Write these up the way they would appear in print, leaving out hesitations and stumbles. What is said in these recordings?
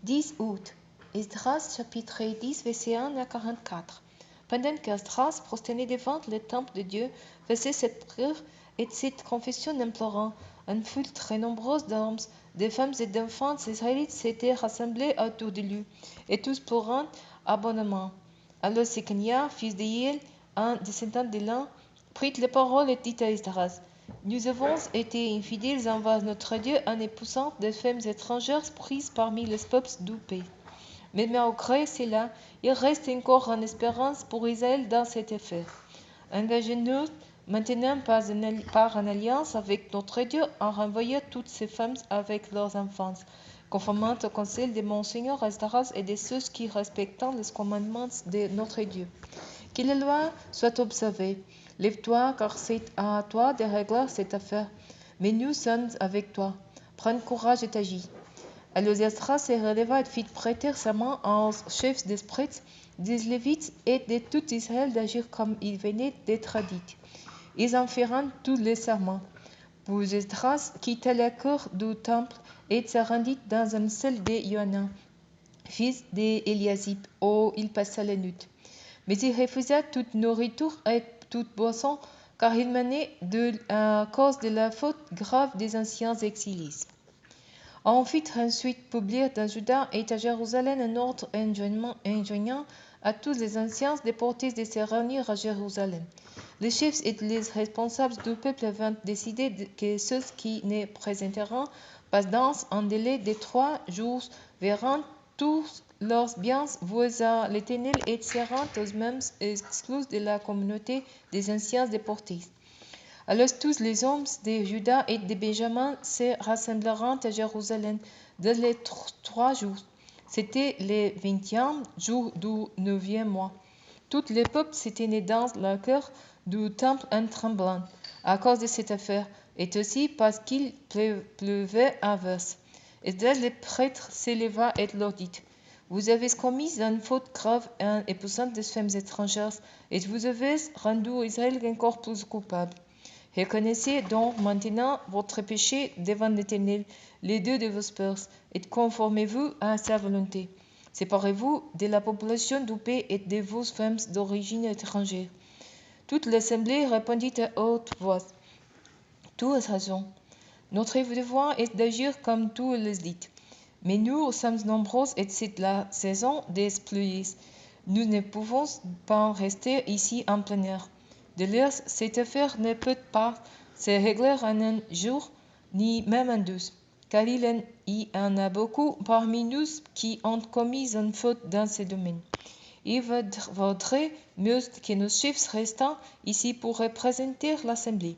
10 août. Esdras chapitre 10 verset 1 à 44. Pendant qu'Esdras, prosterné devant le temple de Dieu, faisait cette prière et cette confession implorant, une foule très nombreuse d'hommes, de femmes et d'enfants israélites s'étaient rassemblés autour de lui, et tous pleurant abondamment. Alors Séchania, fils d'Iel, un descendant d'Élan, prit la parole et dit à Esdras: Nous avons été infidèles envers notre Dieu en épousant des femmes étrangères prises parmi les peuples du pays. Mais malgré cela, il reste encore une espérance pour Israël dans cette affaire. Engageons-nous maintenant par une alliance avec notre Dieu en renvoyant toutes ces femmes avec leurs enfants, conformément au conseil de mon Seigneur Esdras et de ceux qui respectent les commandements de notre Dieu. Que la loi soit observée. Lève-toi, car c'est à toi de régler cette affaire. Mais nous sommes avec toi. Prends courage et agis. Alors Esdras se releva et fit prêter serment aux chefs des prêtres, des Lévites et de tout Israël d'agir comme il venait d'être dit. Ils en firent tous les serments. Puis Esdras quitta la cour du temple et se rendit dans une salle de Johanan, fils d'Eliasib, où il passa la nuit. Mais il refusa toute nourriture et toute boisson, car il menait à cause de la faute grave des anciens exilés. On fit ensuite publier dans Juda et à Jérusalem un ordre enjoignant à tous les anciens déportés de se réunir à Jérusalem. Les chefs et les responsables du peuple avaient décidé que ceux qui ne présenteront pas dans un délai de 3 jours verront tous leurs biens voués à l'Éternel et seront eux-mêmes exclus de la communauté des anciens déportés. Alors tous les hommes de Juda et de Benjamin se rassembleront à Jérusalem dans les 3 jours. C'était le 20e jour du 9e mois. Tout le peuple se tenait dans la cour du temple en tremblant à cause de cette affaire, et aussi parce qu'il pleuvait à verse. Et le prêtre s'éleva et leur dit: Vous avez commis une faute grave en épousant des femmes étrangères, et vous avez rendu Israël encore plus coupable. Reconnaissez donc maintenant votre péché devant l'Éternel, les dieux de vos pères, et conformez-vous à sa volonté. Séparez-vous de la population du pays et de vos femmes d'origine étrangère. Toute l'assemblée répondit à haute voix: Tu as raison. Notre devoir est d'agir comme tu le dis. Mais nous sommes nombreux et c'est la saison des pluies. Nous ne pouvons pas rester ici en plein air. De l'air, cette affaire ne peut pas se régler en un jour, ni même en 2, car il y en a beaucoup parmi nous qui ont commis une faute dans ce domaine. Il vaudrait mieux que nos chefs restants ici pour représenter l'Assemblée.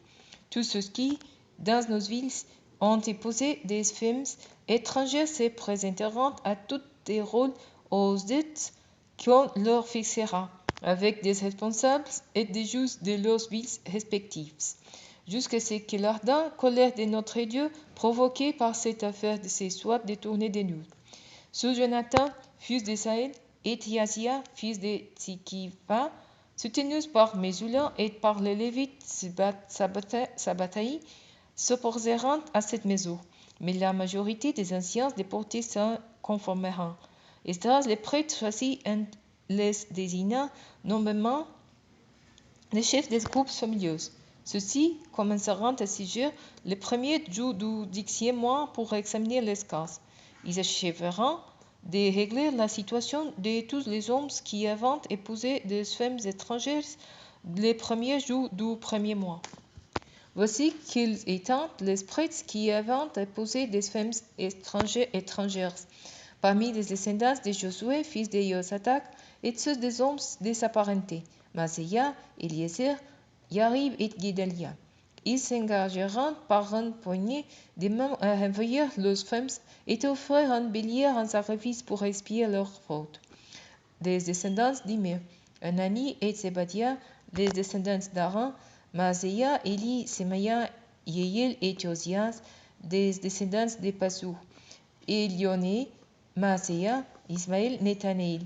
Tous ceux qui, dans nos villes, ont épousé des femmes étrangères se présenteront à tous les rôles aux dates qu'on leur fixera, avec des responsables et des juges de leurs villes respectives, jusqu'à ce que l'ardente colère de notre Dieu, provoquée par cette affaire, se soit détournée de nous. Sous Jonathan, fils d'Esaïe, et Yasia, fils de Tsikiva, soutenus par Mesulam et par les Lévites Sabataï, s'opposeront à cette mesure, mais la majorité des anciens déportés s'en conformeront. Esdras le prêtre choisit en les désignant nommément les chefs des groupes familiaux. Ceux-ci commenceront à séjourner le premier jour du 10e mois pour examiner les cas. Ils achèveront de régler la situation de tous les hommes qui avaient épousé des femmes étrangères le premier jour du premier mois. Voici qu'ils étaient les prêtres qui avaient épousé des femmes étrangères. Parmi les descendants de Josué, fils de Josadak, et ceux des hommes de sa parenté, Maséia, Eliezer, Yarib et Guédalia. Ils s'engagèrent par une poignée de main à renvoyer leurs femmes et à offrir un bélier en sacrifice pour expier leurs fautes. Des descendants d'Imer, Anani et Zebadia, des descendants d'Aaron, Maséia, Élie, Semaïa, Yéhiel et Josias, des descendants de Pasou, Élioné, Maséia, Ismaël, Nethanéel,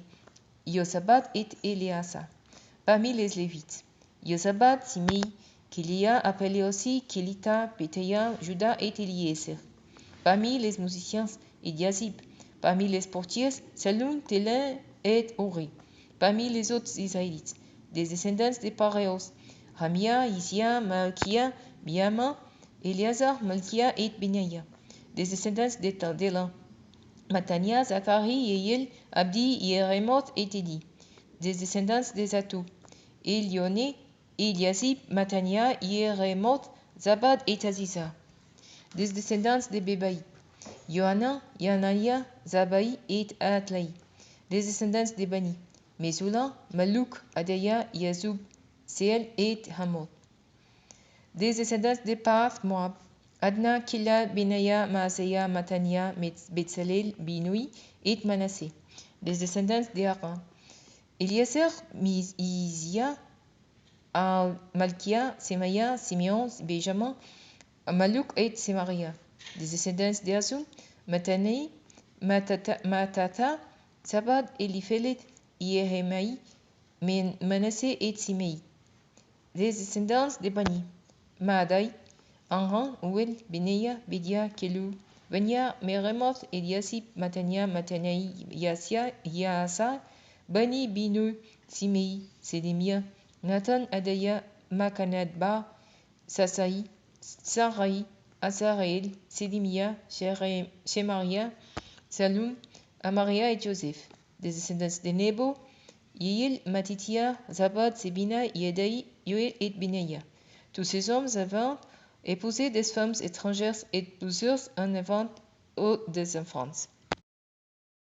Yosabat et Éléasa. Parmi les Lévites, Yosabat, Simei, Kélia, appelé aussi Kélita, Pétaïa, Juda et Eliezer. Parmi les musiciens, Eliasib. Parmi les portiers, Salum, Télin et Ori. Parmi les autres Israélites, des descendants de Paréos, Ramia, Isia, Malkia, Biama, Eliazar, Malkia et Benaya. Des descendants d'Elan, Matania, Zacharie, Yeiel, Abdi, Yeremoth et Tedi. Des descendants de Zatou, Elioné, Eliasib, Matania, Yeremoth, Zabad et Aziza. Des descendants de Bebaï, Johanna, Yanaya, Zabaï et Atlaï. Des descendants de Bani, Mesula, Malouk, Adaya, Yazoub, Seel et Hamot. Des descendants de Path, Moab, Adna, Kila, Benaya, Maaseya, Matania, Betsalel, Binui et Manassé. Des descendants de Haran, Eliezer, Izia, Malkia, Semaya, Simeon, Benjamin, Malouk et Semaria. Des descendants de Azum, Matani, Matata, Zabad, Eliphelet, Yehemaï, Manassé et Simei. Des descendants de Bani, Maadai, Anran, Ouel, Beneya, Bedia, Kelou, Bania, Meremoth, Eliasib, Matania, Matanaï, Yaasa, Bani, Binu, Simei, Sedemia, Nathan, Adaya, Makanadba, Sasai, Sarai, Azareel, Sedemia, Shemaria, Salum, Amaria et Joseph. Des descendants de Nebo, Yeiel, Matitia, Zabad, Sebina, Yedai, Yoel et Benaya. Tous ces hommes avaient épousé des femmes étrangères et plusieurs en avant des enfants.